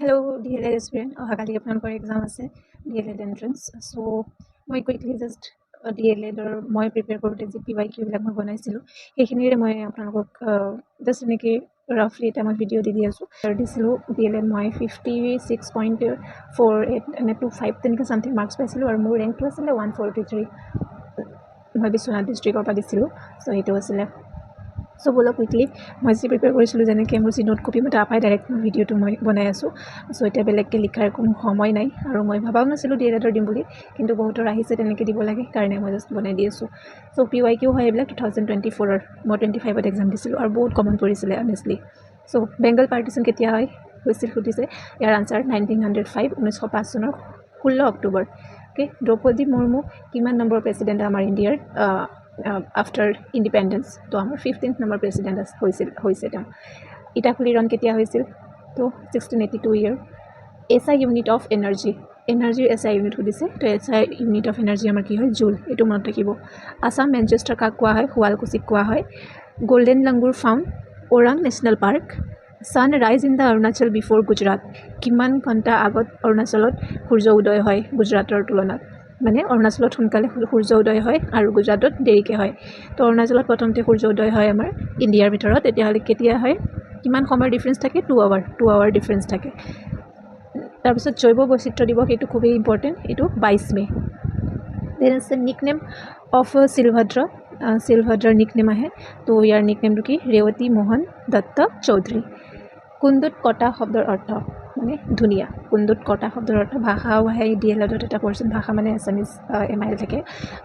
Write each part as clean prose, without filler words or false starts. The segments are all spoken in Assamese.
Hello, DLED aspirant. কালি আপোনালোকৰ এক্সাম আছে DLED এণ্ট্ৰেঞ্চ। চ' মই কুইকলি জাষ্ট DLEDৰ মই প্ৰিপেয়াৰ কৰোঁতে যি PYQ বিলাক মই বনাইছিলোঁ সেইখিনিৰে মই আপোনালোকক জাষ্ট এনেকৈ ৰাফলি এটা মই ভিডিঅ' দি আছোঁ। দিছিলোঁ DLED মই 56.48 এনে 25 তেনেকৈ ছামথিং মাৰ্কছ পাইছিলোঁ আৰু মোৰ ৰেংকটো আছিলে 143। মই বিশ্বনাথ ডিষ্ট্ৰিক্টৰ পৰা দিছিলোঁ। চ' সেইটো আছিলে। চ' ব'লক কুইকলি মই যি প্ৰিপেয়াৰ কৰিছিলোঁ যেনেকৈ মোৰ যি নোট কপি মই তাৰপৰাই ডাইৰেক্ট ভিডিঅ'টো মই বনাই আছোঁ। চ' এতিয়া বেলেগকৈ লিখাৰ কোনো সময় নাই আৰু মই ভাবাও নাছিলোঁ DLEDৰ দিম বুলি, কিন্তু বহুতৰ আহিছে তেনেকৈ দিব লাগে কাৰণে মই জাষ্ট বনাই দি আছোঁ। চ' PYQ হয় এইবিলাক 2024ৰ। মই 25ত এক্সাম দিছিলোঁ আৰু বহুত কমন পৰিছিলে অনেষ্টলি। চ' বেংগল পাৰ্টিশ্যন কেতিয়া হৈছিল সুধিছে। ইয়াৰ আনচাৰ 1905 1905 চনৰ 16 অক্টোবৰ। অ'কে, দ্ৰৌপদী মুৰ্মু কিমান নম্বৰ প্ৰেচিডেণ্ট আমাৰ ইণ্ডিয়াৰ আফটাৰ ইণ্ডিপেণ্ডেঞ্চ? তো আমাৰ 15th নম্বৰ প্ৰেচিডেণ্ট হৈছে তেওঁ। ইটাখুলিৰণ কেতিয়া হৈছিল? তো 1682 year. SI unit of energy, এনাৰ্জিৰ SI ইউনিট সুধিছে। তো SI ইউনিট অফ এনাৰ্জি আমাৰ কি হয়? জুল। এইটো মনত ৰাখিব। আছাম মেনচেষ্টাৰ কাক কোৱা হয়? শুৱালকুছিক কোৱা হয়। Golden langur found Orang national park. Sunrise in the Arunachal before Gujarat. কিমান ঘণ্টা আগত অৰুণাচলত সূৰ্য উদয় হয় গুজৰাটৰ তুলনাত? মানে অৰুণাচলত সোনকালে সূৰ্য উদয় হয় আৰু গুজৰাটত দেৰিকৈ হয়। তো অৰুণাচলত প্ৰথমতে সূৰ্য উদয় হয় আমাৰ ইণ্ডিয়াৰ ভিতৰত। তেতিয়াহ'লে কেতিয়া হয়? কিমান সময়ৰ ডিফাৰেঞ্চ থাকে? 2 আৱাৰ ডিফাৰেঞ্চ থাকে। তাৰপিছত জৈৱ বৈচিত্ৰ দিৱস, এইটো খুবেই ইম্পৰ্টেণ্ট। এইটো 22 মে'। দেন আছে নিকনেম অফ শিলভদ্ৰ। শিলভদ্ৰৰ নিকনেম আহে। তো ইয়াৰ নিকনেমটো কি? ৰেৱতী মোহন দত্ত চৌধুৰী। কুন্দুত কটা শব্দৰ অৰ্থ মানে ধুনীয়া। কুন্দুত কটা শব্দৰ অৰ্থ ভাষাও আহে DLEDত এটা পৰ্চন। ভাষা মানে এছামিজ MIL থাকে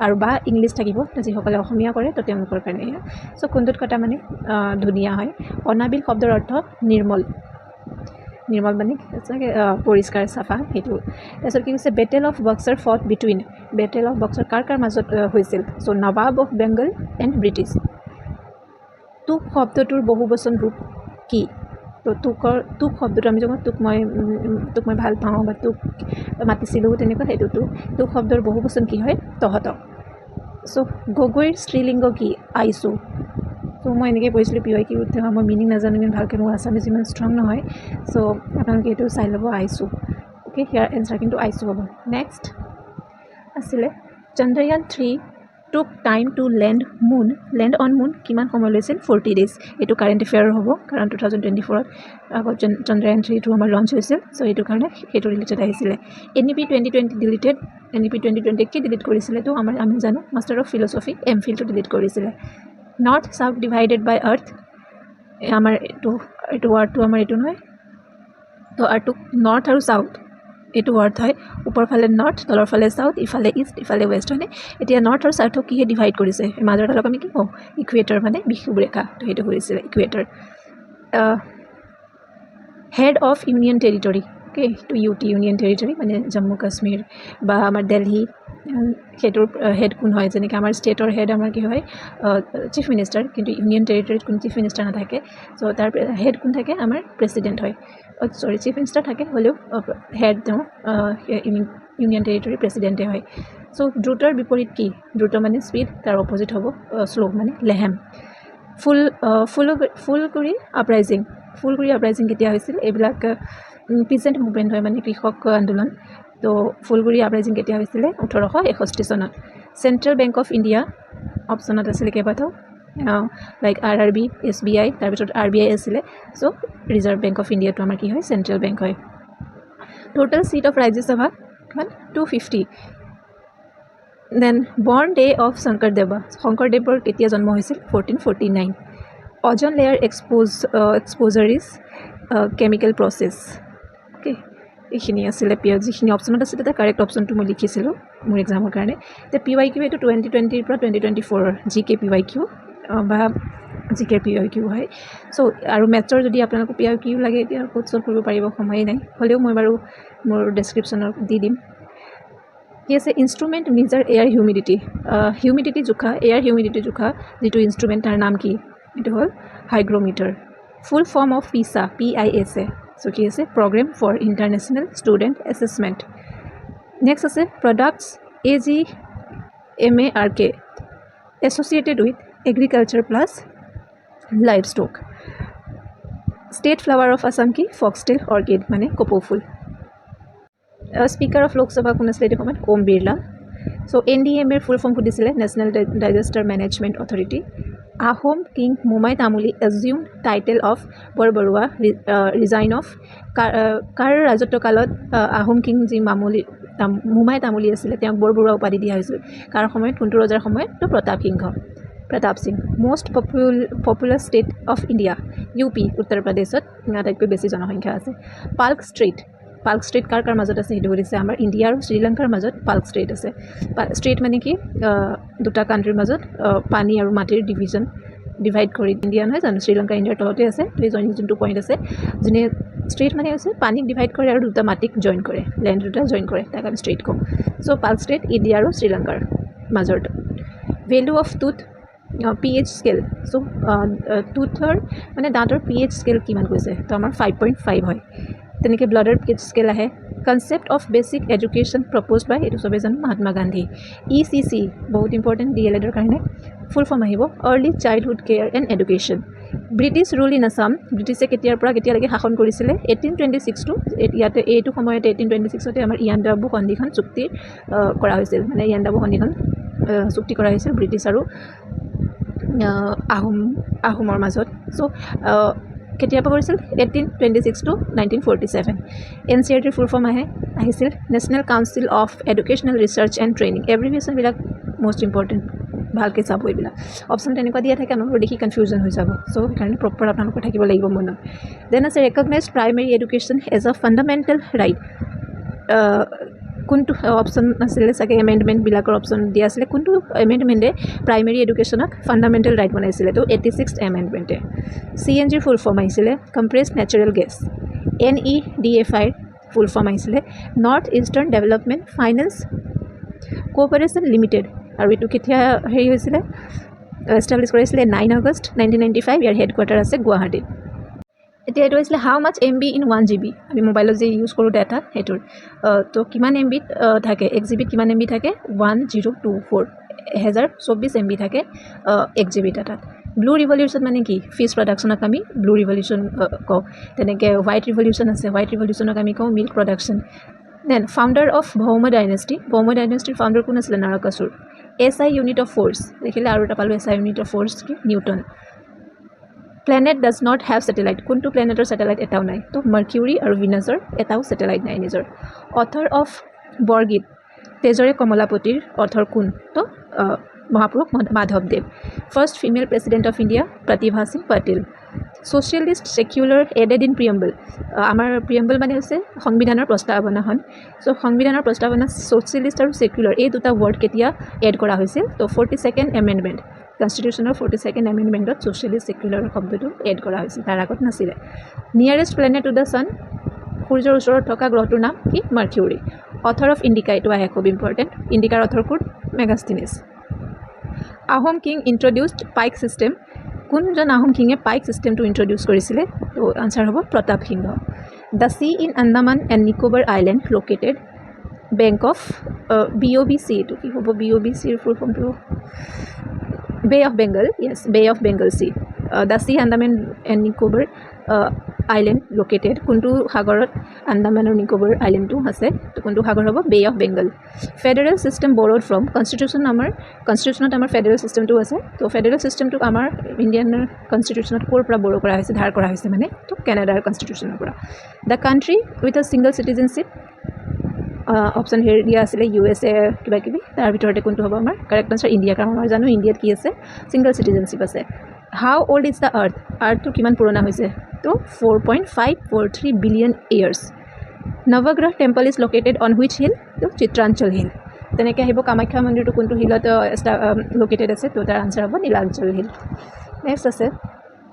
আৰু বা ইংলিছ থাকিব। যিসকলে অসমীয়া কৰে তো তেওঁলোকৰ কাৰণে এয়া। চ' কুন্দুত কটা মানে ধুনীয়া হয়। অনাবিল শব্দৰ অৰ্থ নিৰ্মল। নিৰ্মল মানে পৰিষ্কাৰ চাফা সেইটো। তাৰপিছত কি কৈছে? Battle of Buxar fought between. Battle of Buxar কাৰ মাজত হৈছিল? So' Nawab of Bengal and British. তোক শব্দটোৰ বহুবচন ৰূপ কি? তো তোক শব্দটো আমি যখন তোক মই ভাল পাওঁ বা তোক মাতিছিলোঁ তেনেকুৱা সেইটো তোক শব্দৰ বহুবচন কি হয়? তহঁতক। চ' গগৈৰ স্ত্ৰীলিংগ কি? আইচু। চ' মই এনেকৈ পঢ়িছিলোঁ PYQ মই মিনিং নাজানো ইমান ভালকৈ, মোৰ আছামিজ ইমান ষ্ট্ৰং নহয়। চ' আপোনালোকে এইটো চাই ল'ব আইচু। অ'কে, ইয়াৰ এনচাৰ কিন্তু আইচু হ'ব। নেক্সট আছিলে চন্দ্ৰয়ান 3 টুক টাইম টু লেণ্ড অন মুন কিমান সময় লৈছিল? 40 days। এইটো কাৰেণ্ট এফেয়াৰ হ'ব কাৰণ 2024ত আগত চন্দ্ৰয়ান 3টো আমাৰ লঞ্চ হৈছিল। চ' এইটো কাৰণে সেইটো ৰিলেটেড আহিছিলে। NEP 2020 deleted. NEP 2020 কি ডিলিট কৰিছিলে? তো আমি জানো মাষ্টাৰ অফ ফিলচফি MPhilটো ডিলিট কৰিছিলে। নৰ্থ চাউথ ডিভাইডেড বাই আৰ্থ, আমাৰ এইটো ৱাৰ্ডটো আমাৰ এইটো নহয়। তো আৰ্থটো নৰ্থ আৰু চাউথ এইটো ৱাৰ্ড হয়। ওপৰ ফালে নৰ্থ, তলৰ ফালে চাউথ, ইফালে ইষ্ট, ইফালে ৱেষ্ট, হয়নে? এতিয়া নৰ্থ আৰু চাউথক কিহে ডিভাইড কৰিছে? মাজৰ ডালক আমি কি কওঁ? ইকুৱেটৰ, মানে বিষুৱ ৰেখা। তো সেইটো কৰিছিলে equator. Head of union territory, okay, তো UT ইউনিয়ন টেৰিটৰী মানে জম্মু কাশ্মীৰ বা আমাৰ দিল্লী, সেইটোৰ হেড কোন হয়? যেনেকৈ আমাৰ ষ্টেটৰ হেড আমাৰ কি হয়? Chief minister. কিন্তু ইউনিয়ন টেৰিটৰীত কোনো চিফ মিনিষ্টাৰ নাথাকে। চ' তাৰ হেড কোন থাকে? আমাৰ প্ৰেচিডেণ্ট হয়। চিফ মিনিষ্টাৰ থাকে হ'লেও হেড তেওঁ ইউনিয়ন টেৰিটৰী প্ৰেচিডেণ্টে হয়। চ' দ্ৰুতৰ বিপৰীত কি? দ্ৰুত মানে স্পীড, তাৰ অপজিট হ'ব শ্ল' মানে লেহেম। ফুলকুৰি আপৰাইজিং। ফুলকুৰি আপৰাইজিং কেতিয়া হৈছিল? এইবিলাক পিজেণ্ট মুভমেণ্ট হয়, মানে কৃষক আন্দোলন। তো ফুলকুৰি আপৰাইজিং কেতিয়া হৈছিলে? 1861 চনত। চেণ্ট্ৰেল বেংক অফ ইণ্ডিয়া অপশ্যনত আছিলে কেইবাটাও, লাইক RRB, SBI, তাৰপিছত RBI আছিলে। চ' ৰিজাৰ্ভ বেংক অফ ইণ্ডিয়াটো আমাৰ কি হয়? চেণ্ট্ৰেল বেংক হয়। টোটেল চিট অফ ৰাজ্যসভা কিমান? 250। দেন বৰ্ণ ডে অফ শংকৰদেৱৰ কেতিয়া জন্ম হৈছিল? 1449। Ozone layer exposure is chemical process. Okay, এইখিনি আছিলে যিখিনি অপশ্যনত আছিলে তাৰ কাৰেক্ট অপশ্যনটো মই লিখিছিলোঁ মোৰ এক্সামৰ কাৰণে। এতিয়া PYQ এইটো 2020ৰ পৰা 2024ৰ GK PYQ বা GK PYQ হয়। চ' আৰু মেথছৰ যদি আপোনালোকক PYQ লাগে এতিয়া ক'ত চল্ভ কৰিব পাৰিব, সময়েই নাই। হ'লেও মই বাৰু মোৰ ডেছক্ৰিপশ্যনত দি দিম। কি আছে? ইনষ্ট্ৰুমেণ্ট মেজাৰ এয়াৰ হিউমিডিটি জোখা, এয়াৰ হিউমিডিটি জোখা যিটো ইনষ্ট্ৰুমেণ্ট তাৰ নাম কি? এইটো হ'ল hygrometer. Full form of PISA, PISA। So' কি আছে? Programme for international student assessment. Next আছে products AGMARK associated with agriculture plus livestock. State flower of Assam কি ফক্সটেল অৰ্কিড মানে কপৌ ফুল স্পীকাৰ অফ লোকসভা কোন আছিলে এইটো সময়ত Om Birla so' NDMA full form সুধিছিলে national disaster management authority Ahom king Momai Tamuli assume title of Borbarua reign of কাৰ ৰাজত্বকালত আহোম কিং যি মোমাই তামুলী আছিলে তেওঁক বৰবৰুৱা উপাধি দিয়া হৈছিল কাৰ সময়ত কোনটো ৰজাৰ সময়ত তো Pratap Singh most popular state of India UP উত্তৰ প্ৰদেশত আটাইতকৈ বেছি জনসংখ্যা আছে পাৰ্ক ষ্ট্ৰীট কাৰ মাজত আছে সেইটো সুধিছে আমাৰ ইণ্ডিয়া আৰু শ্ৰীলংকাৰ মাজত পাৰ্ক ষ্ট্ৰীট আছে ষ্ট্ৰীট মানে কি দুটা কাণ্ট্ৰিৰ মাজত পানী আৰু মাটিৰ ডিভাইড কৰি ইণ্ডিয়া নহয় জানো শ্ৰীলংকা ইণ্ডিয়াৰ তলতে আছে এই জইনিং যোনটো পইণ্ট আছে যোনে ষ্ট্ৰীট মানে হৈছে পানীক ডিভাইড কৰে আৰু দুটা মাটিক জইন কৰে লেণ্ড দুটা জইন কৰে তাক আমি ষ্ট্ৰীট কওঁ চ' পাৰ্ক ষ্ট্ৰীট ইণ্ডিয়া আৰু শ্ৰীলংকাৰ মাজত value of tooth pH scale so' টুথৰ মানে দাঁতৰ pH স্কেল কিমান কৈছে তো আমাৰ 5.5 হয় তেনেকৈ ব্লাডৰ pH স্কেল আহে concept of basic education propose by এইটো চবেই জানো মহাত্মা গান্ধী ECC বহুত ইম্পৰ্টেণ্ট DLEDৰ কাৰণে ফুল ফৰ্ম আহিব early childhood care and education British rule in Assam ব্ৰিটিছে কেতিয়াৰ পৰা কেতিয়ালৈকে শাসন কৰিছিলে 1826 টু ইয়াতে এইটো সময়তে 1826তে আমাৰ ইয়াণ্ডাবু সন্ধিখন চুক্তি কৰা হৈছিল মানে ইয়াণ্ডাবু সন্ধিখন চুক্তি কৰা হৈছিল ব্ৰিটিছ আৰু আহোমৰ মাজত চ' কেতিয়াৰ পৰা কৰিছিল 1826 টু 1947 NCERTৰ ফুল ফৰ্ম আহিছিল national council of educational research and training এব্ৰিভিয়েশ্যনবিলাক মষ্ট ইম্পৰ্টেণ্ট ভালকৈ চাব এইবিলাক অপশ্যন তেনেকুৱা দিয়া থাকে আপোনালোকৰ দেখি কনফিউজন হৈ যাব চ' সেইকাৰণে প্ৰপাৰ আপোনালোকৰ থাকিব লাগিব মনত দেন আছে recognise primary education as a fundamental right কোনটো অপশ্যন আছিলে চাগে এমেণ্ডমেণ্টবিলাকৰ অপশ্যন দিয়া আছিলে কোনটো এমেণ্ডমেণ্টে প্ৰাইমেৰী এডুকেশ্যনক ফাণ্ডামেণ্টেল ৰাইট বনাইছিলে তো 86th এমেণ্ডমেণ্টে CNGৰ ফুল ফৰ্ম আহিছিলে কম্প্ৰেছড নেচাৰেল গেছ NEDFIৰ ফুল ফৰ্ম আহিছিলে north eastern development finance corporation limited আৰু এইটো কেতিয়া হেৰি হৈছিলে এষ্টাব্লিছ কৰিছিলে 9 আগষ্ট 1995 ইয়াৰ হেডকোৱাৰ্টাৰ আছে গুৱাহাটীত এতিয়া এইটো হৈছিলে how much MB in 1 GB আমি মোবাইলত যে ইউজ কৰোঁ ডাটা সেইটোৰ তো কিমান MBত থাকে 1 GB কিমান MB থাকে 1024 1024 MB থাকে 1 GB ডাটাত ব্লু ৰিভলিউশ্যন মানে কি ফিছ প্ৰডাকশ্যনক আমি ব্লু ৰিভলিউশ্যন কওঁ তেনেকৈ হোৱাইট ৰিভলিউশ্যন আছে হোৱাইট ৰিভলিউশ্যনক আমি কওঁ milk production then founder of Bhauma ডাইনেষ্টিৰ ফাউণ্ডাৰ কোন আছিলে Narakasura SI unit of force দেখিলে আৰু এটা পালোঁ SI ইউনিট অফ ফ'ৰ্চ কি newton planet does not have satellite কোনটো প্লেনেটৰ ছেটেলাইট এটাও নাই তো মাৰ্কিউৰী আৰু ভিনাছৰ এটাও ছেটেলাইট নাই নিজৰ অথৰ অফ বৰগীত তেজৰে কমলাপতিৰ অথৰ কোন তো মহাপুৰুষ মাধৱদেৱ first female president of India Pratibha Singh Patil socialist secular added in preamble আমাৰ প্ৰিয়েম্বল মানে হৈছে সংবিধানৰ প্ৰস্তাৱনাখন চ' সংবিধানৰ প্ৰস্তাৱনা ছ'চিয়েলিষ্ট আৰু ছেকুলাৰ এই দুটা ৱৰ্ড কেতিয়া এড কৰা হৈছিল তো 42nd এমেণ্ডমেণ্ট কনষ্টিটিউশ্যনৰ 42nd এমেণ্ডমেণ্টত ছ'চিয়েলিষ্ট ছেকুলাৰ শব্দটো এড কৰা হৈছিল তাৰ আগত নাছিলে nearest planet to the sun সূৰ্যৰ ওচৰত থকা গ্ৰহটোৰ নাম কি মাৰ্কিউৰী অথৰ অফ ইণ্ডিকা এইটো আহে খুব ইম্পৰ্টেণ্ট ইণ্ডিকাৰ অথৰ কোন মেগাষ্টিনিছ আহোম কিং ইণ্ট্ৰডিউচড পাইক ছিষ্টেম কোনজন আহোম কিঙে পাইক ছিষ্টেমটো ইণ্ট্ৰডিউচ কৰিছিলে তো আনচাৰ হ'ব Pratap Singha the sea in Andaman and Nicobar island located bank of BOBC এইটো কি হ'ব BOBCৰ ফুল ফৰ্মটো bay of Bengal bay of Bengal sea the sea Andaman and Nicobar island located কোনটো সাগৰত আন্দামান আৰু নিকোবৰ আইলেণ্ডটো আছে তো কোনটো সাগৰ হ'ব bay of Bengal federal system borrowed from কনষ্টিটিউশ্যনত আমাৰ ফেডাৰেল ছিষ্টেমটো আছে তো ফেডাৰেল ছিষ্টেমটোক আমাৰ ইণ্ডিয়ান কনষ্টিটিউশ্যনত ক'ৰ পৰা বড়ো কৰা হৈছে ধাৰ কৰা হৈছে মানে তো কেনেডাৰ কনষ্টিটিউশ্যনৰ পৰা the country with a single citizenship option হেৰি দিয়া আছিলে USA কিবা কিবি তাৰ ভিতৰতে কোনটো হ'ব আমাৰ কাৰেক্ট আনচাৰ ইণ্ডিয়া কাৰণ মই জানো ইণ্ডিয়াত কি আছে ছিংগল চিটিজেনশ্বিপ আছে হাউ অল্ড ইজ দ্য আৰ্থটো কিমান পুৰণা হৈছে তো 4.543 billion years Navagraha temple is located on which hill তো চিত্ৰাঞ্চল হিল তেনেকৈ আহিব কামাখ্যা মন্দিৰটো কোনটো হিলত লোকেটেড আছে তো তাৰ আনচাৰ হ'ব নীলাঞ্চল হিল নেক্সট আছে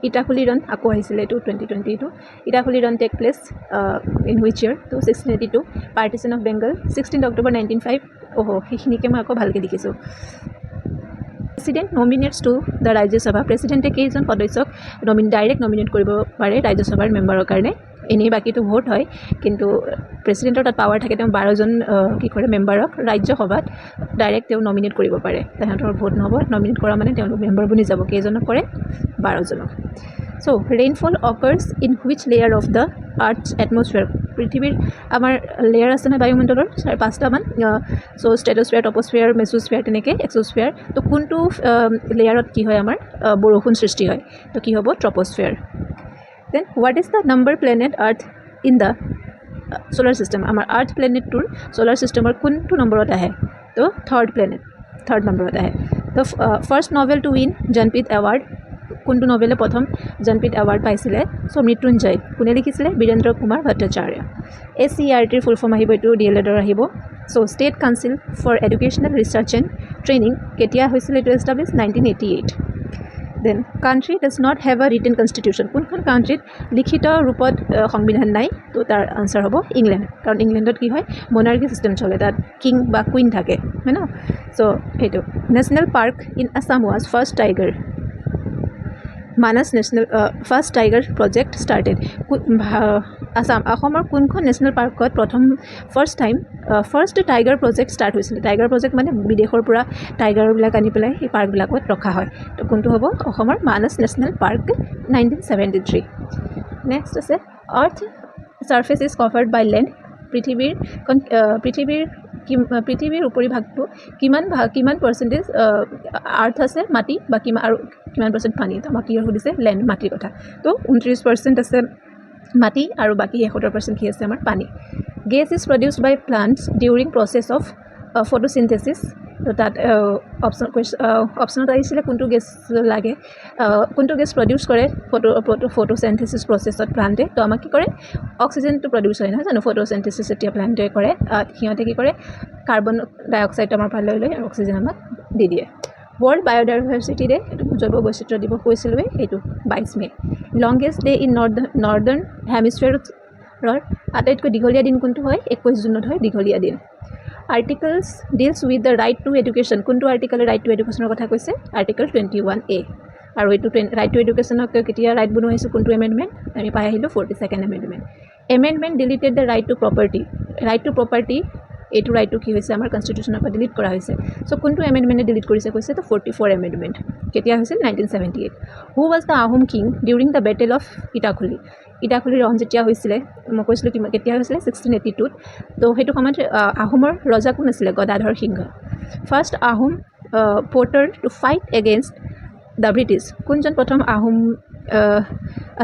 ইটাখুলি ৰণ আকৌ আহিছিলে এইটো 2022 ইটাখুলি ৰণ take place in which year তো 1682 পাৰ্টিশ্যন অফ বেংগল 16 অক্টোবৰ 1905 সেইখিনিকে মই আকৌ ভালকৈ দেখিছোঁ প্ৰেছিডেণ্ট নমিনেটছ টু দ্য ৰাজ্যসভা প্ৰেছিডেণ্টে কেইজন সদস্যক ডাইৰেক্ট নমিনেট কৰিব পাৰে ৰাজ্যসভাৰ মেম্বাৰৰ কাৰণে এনেই বাকীটো ভোট হয় কিন্তু প্ৰেছিডেণ্টৰ তাত পাৱাৰ থাকে তেওঁ 12জন কি কৰে মেম্বাৰক ৰাজ্যসভাত ডাইৰেক্ট তেওঁ নমিনেট কৰিব পাৰে তেহেঁতৰ ভোট নহ'ব নমিনেট কৰা মানে তেওঁলোক মেম্বাৰ বনি যাব কেইজনক কৰে 12জনক So rainfall occurs in which layer of the Earth's atmosphere? পৃথিৱীৰ আমাৰ লেয়াৰ আছে নহয় বায়ুমণ্ডলৰ 5টা মান সো ষ্ট্ৰেটোস্ফিয়াৰ টপোস্ফিয়াৰ মেছোস্ফিয়াৰ তেনেকৈ এক্সোস্ফিয়াৰ তো কোনটো লেয়াৰত কি হয় আমাৰ বৰষুণ সৃষ্টি হয় তো কি হ'ব troposphere then what is the number planet earth in the solar system আমাৰ আৰ্থ প্লেনেটটোৰ সোলাৰ সিস্টেমৰ কোনটো নম্বৰত আহে তো থাৰ্ড নম্বৰত আহে তো first novel to win Jnanpith award কোনটো নভেলে প্ৰথম জ্ঞানপীঠ এৱাৰ্ড পাইছিলে চ' মৃত্যুঞ্জয় কোনে লিখিছিলে বীৰেন্দ্ৰ কুমাৰ ভট্টাচাৰ্য SCERTৰ ফুল ফৰ্ম আহিব এইটো DLEDৰ আহিব so' state council for educational research and training কেতিয়া হৈছিলে এইটো establish 1988 then country does not have a written constitution কোনখন কাণ্ট্ৰিত লিখিত ৰূপত সংবিধান নাই তো তাৰ আনচাৰ হ'ব ইংলেণ্ড কাৰণ ইংলেণ্ডত কি হয় মনাৰ্কি ছিষ্টেম চলে তাত কিং বা কুইন থাকে হয় ন চ' সেইটো national park in Assam was first tiger Manas national first tiger project started অসমৰ কোনখন নেশ্যনেল পাৰ্কত ফাৰ্ষ্ট টাইগাৰ প্ৰজেক্ট ষ্টাৰ্ট হৈছিলে টাইগাৰ প্ৰজেক্ট মানে বিদেশৰ পৰা টাইগাৰবিলাক আনি পেলাই সেই পাৰ্কবিলাকত ৰখা হয় তো কোনটো হ'ব অসমৰ মানস নেশ্যনেল পাৰ্ক 1973 নেক্সট আছে earth surface is covered by land পৃথিৱীৰ উপৰিভাগটো কিমান পাৰ্চেণ্টেজ আৰ্থ আছে মাটি বা কিমান পাৰ্চেণ্ট পানী তো বাকী সুধিছে লেণ্ড মাটিৰ কথা তো 29% আছে মাটি আৰু বাকী 71% কি আছে আমাৰ পানী gas is produced by plants during process of photosynthesis তো তাত অপশ্যনত আহিছিলে কোনটো গেছ লাগে কোনটো গেছ প্ৰডিউচ কৰে ফটোচিনথেচিছ প্ৰচেছত প্লাণ্টে তো আমাক কি কৰে অক্সিজেনটো প্ৰডিউচ হয় নহয় জানো ফটোচিনথেচিছ যেতিয়া প্লাণ্টে কৰে সিহঁতে কি কৰে কাৰ্বন ডাই অক্সাইড আমাৰ পৰা লৈ আৰু অক্সিজেন আমাক দি দিয়ে ৱৰ্ল্ড বায়'ডাইভাৰ্চিটি ডে জৈৱ বৈচিত্ৰ্য দিৱস কৈছিলোঁৱে এইটো 22 মে লংগেষ্ট ডে ইন নৰ্দাৰ্ণ হেমিস্ফিয়াৰৰ আটাইতকৈ দীঘলীয়া দিন কোনটো হয় 21 জুনত হয় দীঘলীয়া দিন articles deals with the right to education কোনটো আৰ্টিকলে ৰাইট টু এডুকেশ্যনৰ কথা কৈছে আৰ্টিকল 21A আৰু এইটো ৰাইট টু এডুকেশ্যনক কেতিয়া ৰাইট বনোৱা হৈছে কোনটো এমেণ্ডমেণ্ট আমি পাই আহিলোঁ 42nd amendment deleted the right to property এইটো ৰাইটটো কি হৈছে আমাৰ কনষ্টিটিউশ্যনৰ পৰা ডিলিট কৰা হৈছে চ' কোনটো এমেণ্ডমেণ্টে ডিলিট কৰিছে কৈছে তো 44 এমেণ্ডমেণ্ট কেতিয়া হৈছিল 1978 who was the Ahom king during the battle of ইটাখুলিৰ ৰণ যেতিয়া হৈছিলে মই কৈছিলোঁ কেতিয়া হৈছিলে 1682 তো সেইটো সময়ত আহোমৰ ৰজা কোন আছিলে Gadadhar Singha first Ahom porter to fight against the British কোনজন প্ৰথম আহোম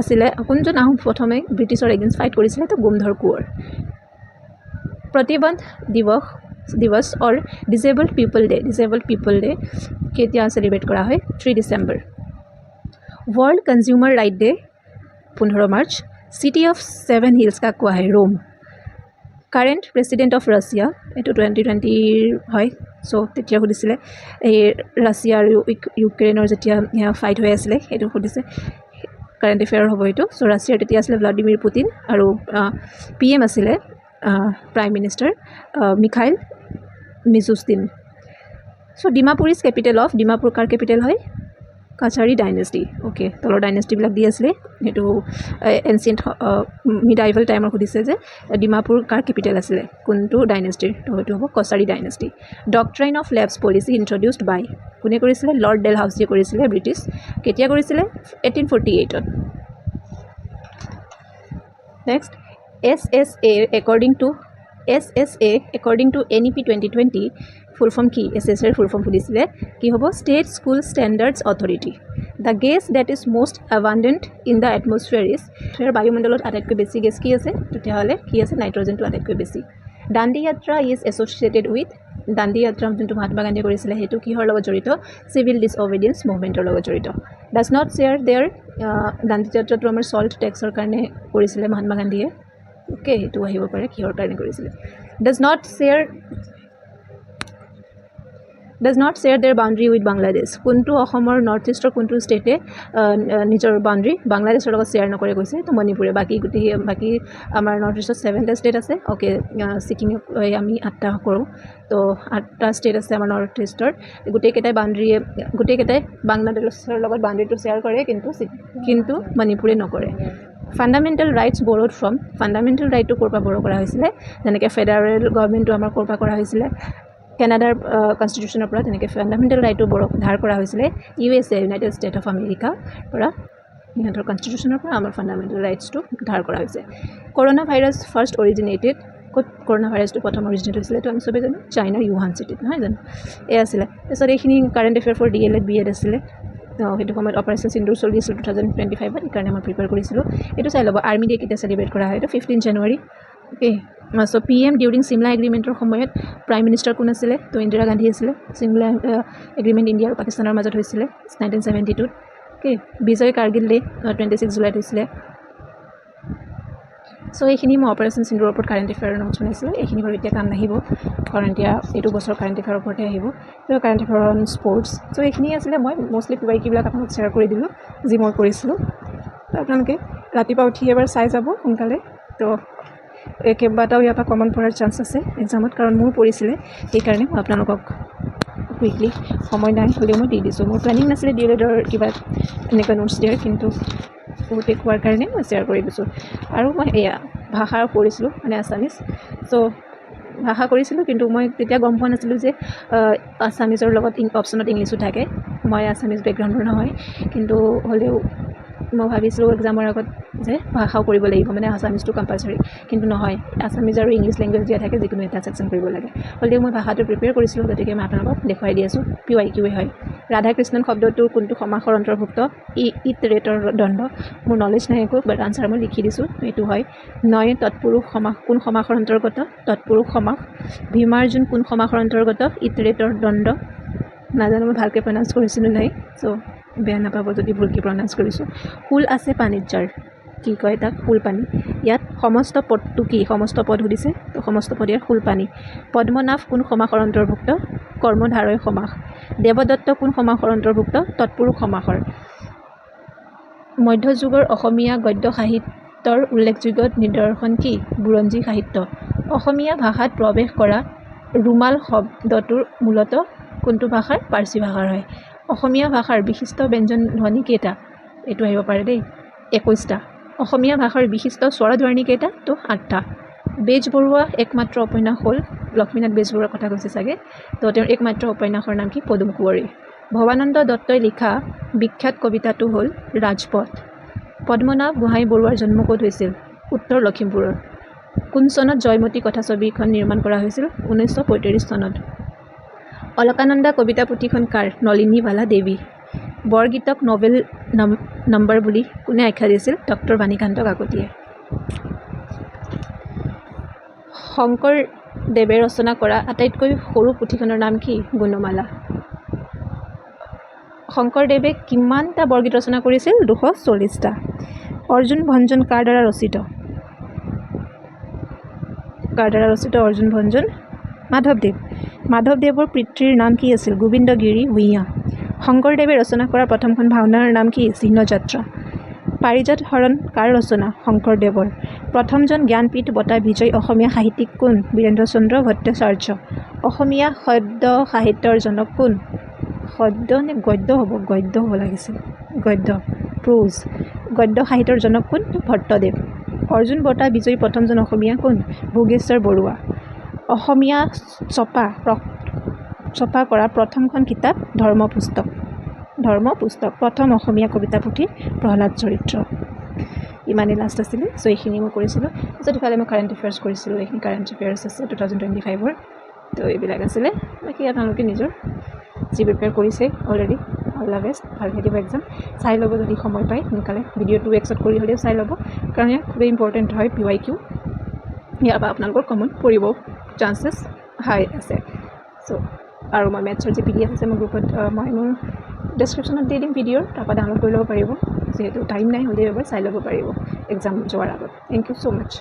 আছিলে কোনজন আহোম প্ৰথমে ব্ৰিটিছৰ এগেইনষ্ট ফাইট কৰিছিলে তো গোমধৰ কোঁৱৰ প্ৰতিবন্ধ দিৱস অৰ ডিজেবল্ড পিপল ডে কেতিয়া চেলিব্ৰেট কৰা হয় 3 December world consumer right day 15 March city of 7 hills কাক কোৱা হয় Rome current president of Russia এইটো 2020 হয় চ' তেতিয়া সুধিছিলে এই ৰাছিয়া আৰু ইউক্ৰেইনৰ যেতিয়া ফাইট হৈ আছিলে সেইটো সুধিছে কাৰেণ্ট এফেয়াৰ হ'ব এইটো চ' ৰাছিয়াৰ তেতিয়া আছিলে ভ্লাডিমিৰ পুটিন আৰু PM আছিলে prime minister Mikhail Mishustin so' Dimapur is capital of Dimapur কাৰ কেপিটেল হয় কাছাৰী ডাইনেষ্টি অ'কে তলৰ ডাইনেষ্টিবিলাক দি আছিলে সেইটো এনচিয়েণ্ট মিডাইভেল টাইমৰ সুধিছে যে ডিমাপুৰ কাৰ কেপিটেল আছিলে কোনটো ডাইনেষ্টিৰ তো সেইটো হ'ব Kachari dynasty doctrine of lapse policy introduced by কোনে কৰিছিলে লৰ্ড ডেলহাউছিয়ে কৰিছিলে ব্ৰিটিছ কেতিয়া কৰিছিলে 1848ত next SSA according to NEP 2020 full form কি SSA ফুল ফৰ্ম সুধিছিলে কি হ'ব state school standards authority the gas that is most abundant in the atmosphere is বায়ুমণ্ডলত আটাইতকৈ বেছি গেছ কি আছে তেতিয়াহ'লে কি আছে নাইট্ৰজেনটো আটাইতকৈ বেছি দাণ্ডি যাত্ৰা ইজ এছ'চিয়েটেড উইথ দাণ্ডি যাত্ৰা যোনটো মহাত্মা গান্ধীয়ে কৰিছিলে সেইটো কিহৰ লগত জড়িত চিভিল ডিছঅবিডিয়েঞ্চ মুভমেণ্টৰ লগত জড়িত does not share their Dandi যাত্ৰাটো আমাৰ চল্ট টেক্সৰ কাৰণে কৰিছিলে মহাত্মা গান্ধীয়ে অ'কে সেইটো আহিব পাৰে কিহৰ কাৰণে কৰিছিলে does not share their boundary with Bangladesh কোনটো অসমৰ নৰ্থ ইষ্টৰ কোনটো ষ্টেটে নিজৰ বাউণ্ডেৰী বাংলাদেশৰ লগত শ্বেয়াৰ নকৰে কৈছে তো মণিপুৰে বাকী আমাৰ নৰ্থ ইষ্টত 7টা ষ্টেট আছে অ'কে ছিকিমক আমি 8টা কৰোঁ তো 8টা ষ্টেট আছে আমাৰ নৰ্থ ইষ্টৰ গোটেইকেইটাই বাংলাদেশৰ লগত বাউণ্ডেৰীটো শ্বেয়াৰ কৰে কিন্তু মণিপুৰে নকৰে fundamental rights borrowed from fundamental ৰাইটটো ক'ৰ পৰা বৰো কৰা হৈছিলে যেনেকৈ ফেডাৰেল গভৰ্ণমেণ্টটো আমাৰ ক'ৰ পৰা কৰা হৈছিলে কেনাডাৰ কনষ্টিটিউশ্যনৰ পৰা তেনেকৈ ফাণ্ডামেণ্টেল ৰাইটটো ধাৰ কৰা হৈছিলে USA ইউনাইটেড ষ্টেট অফ আমেৰিকাৰ পৰা ইহঁতৰ কনষ্টিটিউশ্যনৰ পৰা আমাৰ ফাণ্ডামেণ্টেল ৰাইটছটো ধাৰ কৰা হৈছে। কৰোণা ভাইৰাছ ফাৰ্ষ্ট অৰিজিনেটেড, ক'ত কৰোণা ভাইৰাছটো প্ৰথম অৰিজিনেট হৈছিলে এইটো আমি চবেই জানো, চাইনাৰ ইউহান চিটিত, নহয় জানো? এই আছিলে। তাৰপিছত এইখিনি current affair for DLED BEd আছিলে। সেইটো সময়ত অপাৰেশ্যন সিন্দুৰ চলি আছিল 2025ত, সেইকাৰণে মই প্ৰিপেয়াৰ কৰিছিলোঁ। এইটো চাই ল'ব, আৰ্মি ডে কেতিয়া চেলিব্ৰেট কৰা হয়, এইটো 15 জানুৱাৰী। অ'কে, চ' PM ডিউৰিং চিমলা এগ্ৰিমেণ্টৰ সময়ত প্ৰাইম মিনিষ্টাৰ কোন আছিলে? তো ইন্দিৰা গান্ধী আছিলে। চিমলা এগ্ৰিমেণ্ট ইণ্ডিয়া আৰু পাকিস্তানৰ মাজত হৈছিলে 1972ত। অ'কে, বিজয় কাৰ্গিল ডে 26 জুলাইত হৈছিলে। চ' এইখিনি মই অপাৰেশ্যন সিন্দুৰৰ ওপৰত কাৰেণ্ট এফেয়াৰৰ নোটছ বনাইছিলোঁ। এইখিনি বাৰু এতিয়া কাম নাহিব, কাৰণ এতিয়া এইটো বছৰ কাৰেণ্ট এফেয়াৰৰ ওপৰতে আহিব। ত' কাৰেণ্ট এফেয়াৰ অন স্পৰ্টছ। চ' এইখিনি আছিলে, মই মষ্টলি PYQবিলাক আপোনালোক শ্বেয়াৰ কৰি দিলোঁ যি মই কৰিছিলোঁ। তো আপোনালোকে ৰাতিপুৱা উঠি এবাৰ চাই যাব সোনকালে। তো কেইবাটাও ইয়াৰ পৰা কমন পৰাৰ চান্স আছে এক্সামত, কাৰণ মোৰ পৰিছিলে, সেইকাৰণে মই আপোনালোকক কুইকলি সময় নাই হ'লেও মই দি দিছোঁ। মোৰ প্লেনিং নাছিলে DLEDৰ কিবা এনেকুৱা নোটছ দিয়াৰ, কিন্তু বহুতে কোৱাৰ কাৰণে মই শ্বেয়াৰ কৰি দিছোঁ। আৰু মই এয়া ভাষা কৰিছিলোঁ, মানে আছামিজ। চ' ভাষা কৰিছিলোঁ, কিন্তু মই তেতিয়া গম পোৱা নাছিলোঁ যে আছামিজৰ লগত অপশ্যনত ইংলিছো থাকে। মই আছামিজ বেকগ্ৰাউণ্ডৰ নহয়, কিন্তু হ'লেও মই ভাবিছিলোঁ এক্সামৰ আগত যে ভাষাও কৰিব লাগিব, মানে আছামিজটো কম্পালচৰি, কিন্তু নহয়, আছামিজ আৰু ইংলিছ লেংগুৱেজ দিয়া থাকে, যিকোনো এটা ছেকশ্যন কৰিব লাগে। হ'লেও মই ভাষাটো প্ৰিপেয়াৰ কৰিছিলোঁ, গতিকে মই আপোনালোকক দেখুৱাই দি আছোঁ। PYQ হয়। ৰাধাকৃষ্ণন শব্দটো কোনটো সমাসৰ অন্তৰ্ভুক্ত? ইট ৰেটৰ দণ্ড। মোৰ নলেজ নাই একো, বাট আনচাৰ মই লিখি দিছোঁ, এইটো হয়। 9 তৎপুৰুষ সমাস কোন সমাসৰ অন্তৰ্গত? তৎপুৰুষ সমাস। ভীমাৰ্জুন কোন সমাসৰ অন্তৰ্গত? ইট ৰেটৰ দণ্ড। নাজানো মই ভালকৈ প্ৰনাউন্স কৰিছিলোঁ নাই, চ' বেয়া নাপাব যদি ভুলকৈ প্ৰনাউন্স কৰিছোঁ। শুল আছে পানীত যাৰ, কি কয় তাক? শুল পানী। ইয়াত সমস্ত পদটো কি? সমস্ত পদ সুধিছে, তো সমস্ত পদ ইয়াত শুল পানী। পদ্মনাভ কোন সমাসৰ অন্তৰ্ভুক্ত? কৰ্মধাৰয় সমাস। দেৱদত্ত কোন সমাসৰ অন্তৰ্ভুক্ত? তৎপুৰুষ সমাসৰ। মধ্যযুগৰ অসমীয়া গদ্য সাহিত্যৰ উল্লেখযোগ্য নিদৰ্শন কি? বুৰঞ্জী সাহিত্য। অসমীয়া ভাষাত প্ৰৱেশ কৰা ৰুমাল শব্দটোৰ মূলতঃ কোনটো ভাষাৰ? পাৰ্চী ভাষাৰ হয়। অসমীয়া ভাষাৰ বিশিষ্ট ব্যঞ্জন ধ্বনি কেইটা? এইটো আহিব পাৰে দেই, 21টা। অসমীয়া ভাষাৰ বিশিষ্ট স্বৰধ্বনি কেইটা? তো 8টা। বেজবৰুৱা একমাত্ৰ উপন্যাস হ'ল, লক্ষ্মীনাথ বেজবৰুৱাৰ কথা কৈছে চাগে, তো তেওঁৰ একমাত্ৰ উপন্যাসৰ নাম কি? পদুম কুঁৱৰী। ভৱানন্দ দত্তই লিখা বিখ্যাত কবিতাটো হ'ল ৰাজপথ। পদ্মনাভ গোহাঁই বৰুৱাৰ জন্ম ক'ত হৈছিল? উত্তৰ লখিমপুৰৰ। কোন চনত জয়মতী কথাছবিখন নিৰ্মাণ কৰা হৈছিল? 1935 চনত। অলকানন্দা কবিতা পুথিখন কাৰ? নলিনীবালা দেৱী। বৰগীতক নভেল নম্বৰ বুলি কোনে আখ্যা দিছিল? ডক্টৰ বাণীকান্ত কাকতিয়ে। শংকৰদেৱে ৰচনা কৰা আটাইতকৈ সৰু পুথিখনৰ নাম কি? গুণমালা। শংকৰদেৱে কিমানটা বৰগীত ৰচনা কৰিছিল? 240টা। অৰ্জুন ভঞ্জন কাৰ দ্বাৰা ৰচিত? অৰ্জুন ভঞ্জন? মাধৱদেৱ। মাধৱদেৱৰ পিতৃৰ নাম কি আছিল? গোবিন্দগিৰি ভূঞা। শংকৰদেৱে ৰচনা কৰা প্ৰথমখন ভাওনাৰ নাম কি? চিহ্নযাত্ৰা। পাৰিজাত হৰণ কাৰ ৰচনা? শংকৰদেৱৰ। প্ৰথমজন জ্ঞানপীঠ বঁটা বিজয়ী অসমীয়া সাহিত্যিক কোন? বীৰেন্দ্ৰচন্দ্ৰ ভট্টাচাৰ্য। অসমীয়া সদ্য সাহিত্যৰ জনক কোন? সদ্য নে গদ্য হ'ব? গদ্য হ'ব লাগিছিল, গদ্য, প্ৰোজ। গদ্য সাহিত্যৰ জনক কোন? ভট্টদেৱ। অৰ্জুন বঁটা বিজয়ী প্ৰথমজন অসমীয়া কোন? ভোগেশ্বৰ বৰুৱা। অসমীয়া ছপা কৰা প্ৰথমখন কিতাপ? ধৰ্মপুস্তক। প্ৰথম অসমীয়া কবিতা পুথি? প্ৰহ্লাদ চৰিত্ৰ। ইমানেই লাষ্ট আছিলে। চ' এইখিনি মই কৰিছিলোঁ। তাৰপিছত ইফালে মই কাৰেণ্ট এফেয়াৰ্ছ কৰিছিলোঁ। এইখিনি কাৰেণ্ট এফেয়াৰ্ছ আছে 2025ৰ। তো এইবিলাক আছিলে। বাকী আপোনালোকে নিজৰ যি প্ৰিপেয়াৰ কৰিছে অলৰেডি, অল দ্য বেষ্ট, ভালকৈ দিব এক্সাম। চাই ল'ব যদি সময় পায় সোনকালে, ভিডিঅ' 2xত কৰি হ'লেও চাই ল'ব, কাৰণ ইয়াত খুবেই ইম্পৰ্টেণ্ট হয় PYQ। ইয়াৰ পৰা আপোনালোকৰ কমন পৰিব চান্সেছ হাই আছে। চ' আৰু মই মেথছৰ যি PDF আছে মোৰ গ্ৰুপত, মই মোৰ ডেছক্ৰিপশ্যনত দি দিম ভিডিঅ'ৰ, তাৰপৰা ডাউনলোড কৰি ল'ব পাৰিব। যিহেতু টাইম নাই হ'লেও এবাৰ চাই ল'ব পাৰিব এক্সাম যোৱাৰ আগত। Thank you so' much.